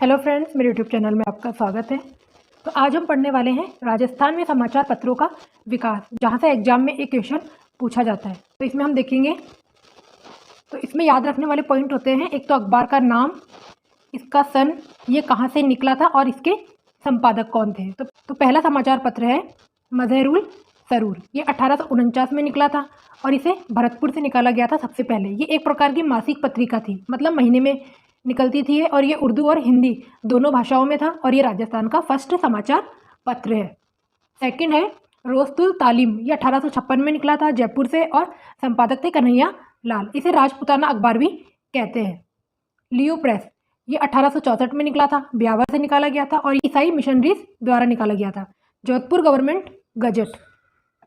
Hello friends, मेरे YouTube channel में आपका स्वागत है। तो आज हम पढ़ने वाले हैं राजस्थान में समाचार पत्रों का विकास, जहां से एग्जाम में एक क्वेश्चन पूछा जाता है। तो इसमें हम देखेंगे, तो इसमें याद रखने वाले पॉइंट होते हैं। एक तो अखबार का नाम, इसका सन, ये कहाँ से निकला था और इसके संपादक कौन थे। तो पहला समाचार पत्र है मजहरुल सरूर। ये 1849 में निकला था और इसे भरतपुर से निकाला गया था सबसे पहले। ये एक प्रकार की मासिक पत्रिका थी, मतलब महीने में निकलती थी और ये उर्दू और हिंदी दोनों भाषाओं में था और ये राजस्थान का फर्स्ट समाचार पत्र है। सेकंड है रोस्तुल तालीम। ये 1856 में निकला था जयपुर से और संपादक थे कन्हैया लाल। इसे राजपुताना अखबार भी कहते हैं। लियो प्रेस, ये 1864 में निकला था, ब्यावर से निकाला गया था और ईसाई मिशनरीज द्वारा निकाला गया था। जोधपुर गवर्नमेंट गजट,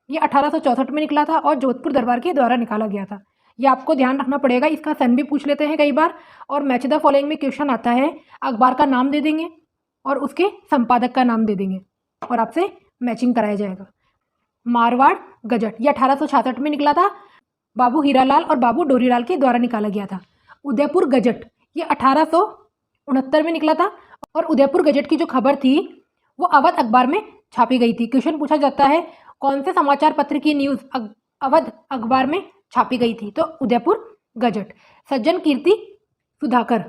ये 1864 में निकला था और जोधपुर दरबार के द्वारा निकाला गया था। ये आपको ध्यान रखना पड़ेगा, इसका सन भी पूछ लेते हैं कई बार। और मैच द फॉलोइंग में क्वेश्चन आता है, अखबार का नाम दे देंगे और उसके संपादक का नाम दे देंगे और आपसे मैचिंग कराया जाएगा। मारवाड़ गजट, ये 1866 में निकला था, बाबू हीरालाल और बाबू डोरीलाल के द्वारा निकाला गया था। उदयपुर गजट, ये 1869 में निकला था और उदयपुर गजट की जो खबर थी वो अवध अखबार में छापी गई थी। क्वेश्चन पूछा जाता है कौन से समाचार पत्र की न्यूज़ अवध अखबार में छापी गई थी, तो उदयपुर गजट। सज्जन कीर्ति सुधाकर,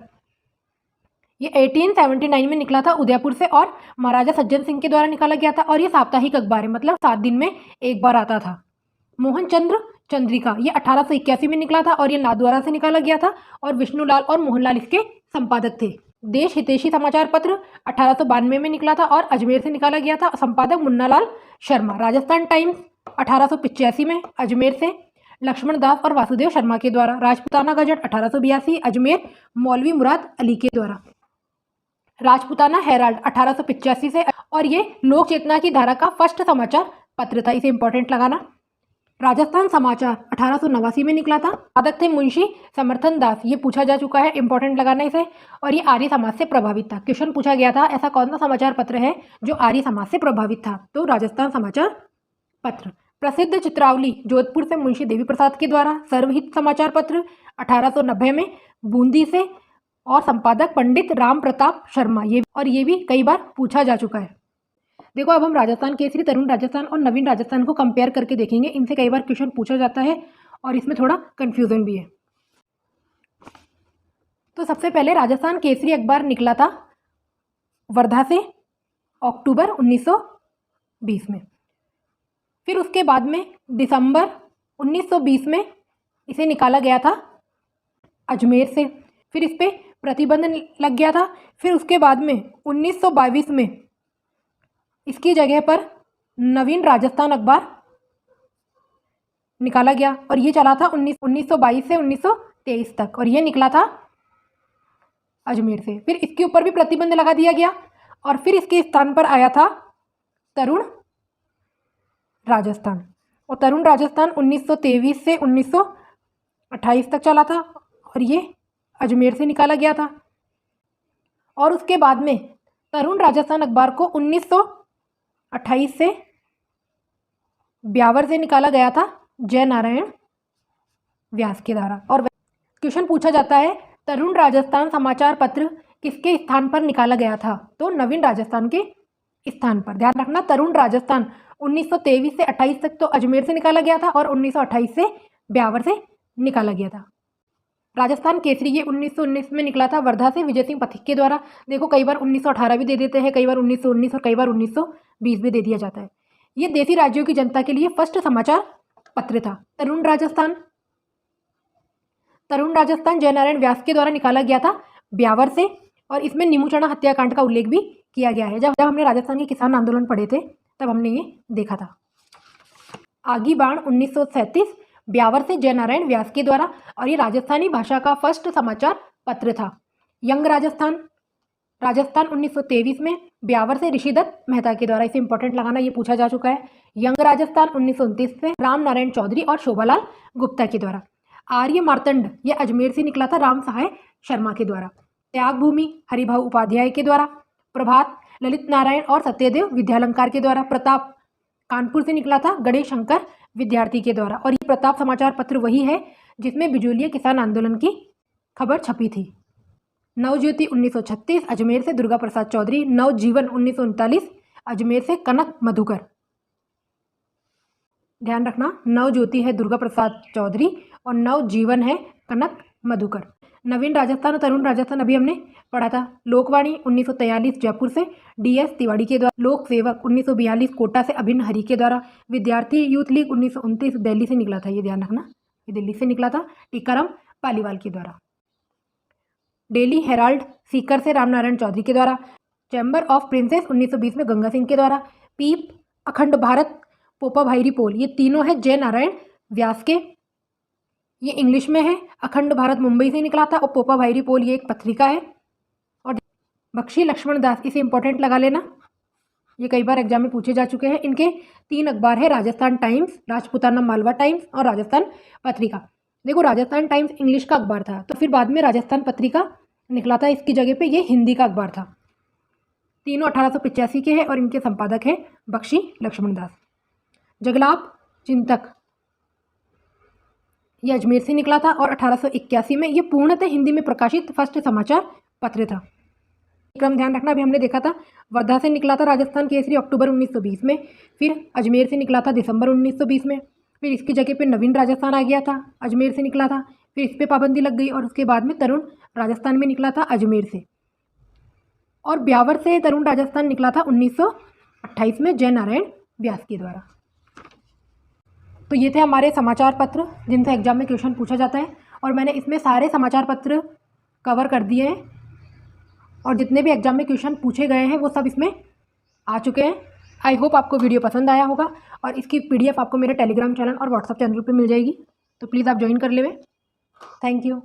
ये 1879 में निकला था उदयपुर से और महाराजा सज्जन सिंह के द्वारा निकाला गया था और ये साप्ताहिक अखबार है, मतलब 7 दिन में एक बार आता था। मोहनचंद्र चंद्रिका, ये 1881 में निकला था और ये नाथद्वारा से निकाला गया था और विष्णुलाल और मोहनलाल इसके संपादक थे। देश हितैषी समाचार पत्र 1892 में निकला था और अजमेर से निकाला गया था, संपादक मुन्नालाल शर्मा। राजस्थान टाइम्स 1885 में अजमेर से लक्ष्मण दास और वासुदेव शर्मा के द्वारा। राजपुताना गजट 1882 अजमेर मौलवी मुराद अली के द्वारा। राजपुताना हेराल्ड 1885 से और ये लोक चेतना की धारा का फर्स्ट समाचार पत्र था, इसे इंपॉर्टेंट लगाना। राजस्थान समाचार 1889 में निकला था, संपादक थे मुंशी समर्थन दास। ये पूछा जा चुका है, इंपॉर्टेंट लगाना इसे। और ये आर्य समाज से प्रभावित था। क्वेश्चन पूछा गया था ऐसा कौन सा समाचार पत्र है जो आर्य समाज से प्रभावित था, तो राजस्थान समाचार पत्र। प्रसिद्ध चित्रावली जोधपुर से मुंशी देवी प्रसाद के द्वारा। सर्वहित समाचार पत्र 1890 में बूंदी से और संपादक पंडित राम प्रताप शर्मा। ये भी कई बार पूछा जा चुका है। देखो, अब हम राजस्थान केसरी, तरुण राजस्थान और नवीन राजस्थान को कंपेयर करके देखेंगे। इनसे कई बार क्वेश्चन पूछा जाता है और इसमें थोड़ा कंफ्यूजन भी है। तो सबसे पहले राजस्थान केसरी अखबार निकला था वर्धा से अक्टूबर 1920 में। फिर उसके बाद में दिसंबर 1920 में इसे निकाला गया था अजमेर से। फिर इस पर प्रतिबंध लग गया था। फिर उसके बाद में 1922 में इसकी जगह पर नवीन राजस्थान अखबार निकाला गया और ये चला था 1922 से 1923 तक और ये निकला था अजमेर से। फिर इसके ऊपर भी प्रतिबंध लगा दिया गया और फिर इसके स्थान पर आया था तरुण राजस्थान। और तरुण राजस्थान 1923 से 1928 तक चला था और ये अजमेर से निकाला गया था। और उसके बाद में तरुण राजस्थान अखबार को 1928 से ब्यावर से निकाला गया था जय नारायण व्यास के द्वारा। और क्वेश्चन पूछा जाता है तरुण राजस्थान समाचार पत्र किसके स्थान पर निकाला गया था, तो नवीन राजस्थान के स्थान पर। ध्यान रखना, तरुण राजस्थान 1923 से 28 तक तो अजमेर से निकाला गया था और 1928 से ब्यावर से निकाला गया था। राजस्थान केसरी ये 1919 में निकला था वर्धा से विजय सिंह पथिक के द्वारा। देखो, कई बार 1918 भी दे देते हैं, कई बार 1919 और कई बार 1920 भी दे दिया जाता है। ये देसी राज्यों की जनता के लिए फर्स्ट समाचार पत्र था। तरुण राजस्थान जयनारायण व्यास के द्वारा निकाला गया था ब्यावर से और इसमें नीमूचना हत्याकांड का उल्लेख भी किया गया है। जब हमने राजस्थान के किसान आंदोलन पढ़े थे तब हमने ये देखा था। आगी बाण 1937 ब्यावर से जयनारायण व्यास के द्वारा और ये राजस्थानी भाषा का फर्स्ट समाचार पत्र था। यंग राजस्थान 1923 में ब्यावर से ऋषिदत्त मेहता के द्वारा। इसे इंपॉर्टेंट लगाना, ये पूछा जा चुका है। यंग राजस्थान 1929 से राम नारायण चौधरी और शोभालाल गुप्ता के द्वारा। आर्य मार्तंड ये अजमेर से निकला था राम सहाय शर्मा के द्वारा। त्याग भूमि हरिभाऊ उपाध्याय के द्वारा। प्रभात ललित नारायण और सत्यदेव विद्यालंकार के द्वारा। प्रताप कानपुर से निकला था गणेश शंकर विद्यार्थी के द्वारा। और ये प्रताप समाचार पत्र वही है जिसमें बिजूलिया किसान आंदोलन की खबर छपी थी। नवज्योति 1936 अजमेर से दुर्गा प्रसाद चौधरी। नवजीवन 1939 अजमेर से कनक मधुकर। ध्यान रखना, नवज्योति है दुर्गा प्रसाद चौधरी और नवजीवन है कनक मधुकर। नवीन राजस्थान और तरुण राजस्थान अभी हमने पढ़ा था। लोकवाणी 1943 जयपुर से DS तिवाड़ी के द्वारा। लोक सेवक 1942 कोटा से अभिन्न हरि के द्वारा। विद्यार्थी यूथ लीग 1929 दिल्ली से निकला था, ये ध्यान रखना, ये दिल्ली से निकला था, टीकाराम पालीवाल के द्वारा। डेली हेराल्ड सीकर से रामनारायण चौधरी के द्वारा। चैम्बर ऑफ प्रिंसेस 1920 में गंगा सिंह के द्वारा। पीप अखंड भारत पोपा भाईरी पोल, ये तीनों है जय नारायण व्यास के, ये इंग्लिश में है। अखंड भारत मुंबई से निकला था और पोपा भाईरी पोल ये एक पत्रिका है। और बख्शी लक्ष्मण दास, इसे इंपॉर्टेंट लगा लेना, ये कई बार एग्जाम में पूछे जा चुके हैं। इनके 3 अखबार है, राजस्थान टाइम्स, राजपूताना मालवा टाइम्स और राजस्थान पत्रिका। देखो राजस्थान टाइम्स इंग्लिश का अखबार था, तो फिर बाद में राजस्थान पत्रिका निकला था, इसकी जगह पे ये हिंदी का अखबार था। तीनों 1885 के हैं और इनके संपादक हैं बख्शी लक्ष्मण दास। जगलाप चिंतक, ये अजमेर से निकला था और 1881 में ये पूर्णतः हिंदी में प्रकाशित फर्स्ट समाचार पत्र था। क्रम ध्यान रखना, अभी हमने देखा था वर्धा से निकला था राजस्थान केसरी अक्टूबर 1920 में, फिर अजमेर से निकला था दिसंबर 1920 में, फिर इसकी जगह पे नवीन राजस्थान आ गया था, अजमेर से निकला था, फिर इस पर पाबंदी लग गई और उसके बाद में तरुण राजस्थान में निकला था अजमेर से। और ब्यावर से तरुण राजस्थान निकला था 1928 में जय नारायण व्यास के द्वारा। तो ये थे हमारे समाचार पत्र जिनसे एग्जाम में क्वेश्चन पूछा जाता है और मैंने इसमें सारे समाचार पत्र कवर कर दिए हैं और जितने भी एग्जाम में क्वेश्चन पूछे गए हैं वो सब इसमें आ चुके हैं। आई होप आपको वीडियो पसंद आया होगा और इसकी PDF आपको मेरे टेलीग्राम चैनल और व्हाट्सएप चैनल पर मिल जाएगी, तो प्लीज़ आप ज्वाइन कर लेवे। Thank you.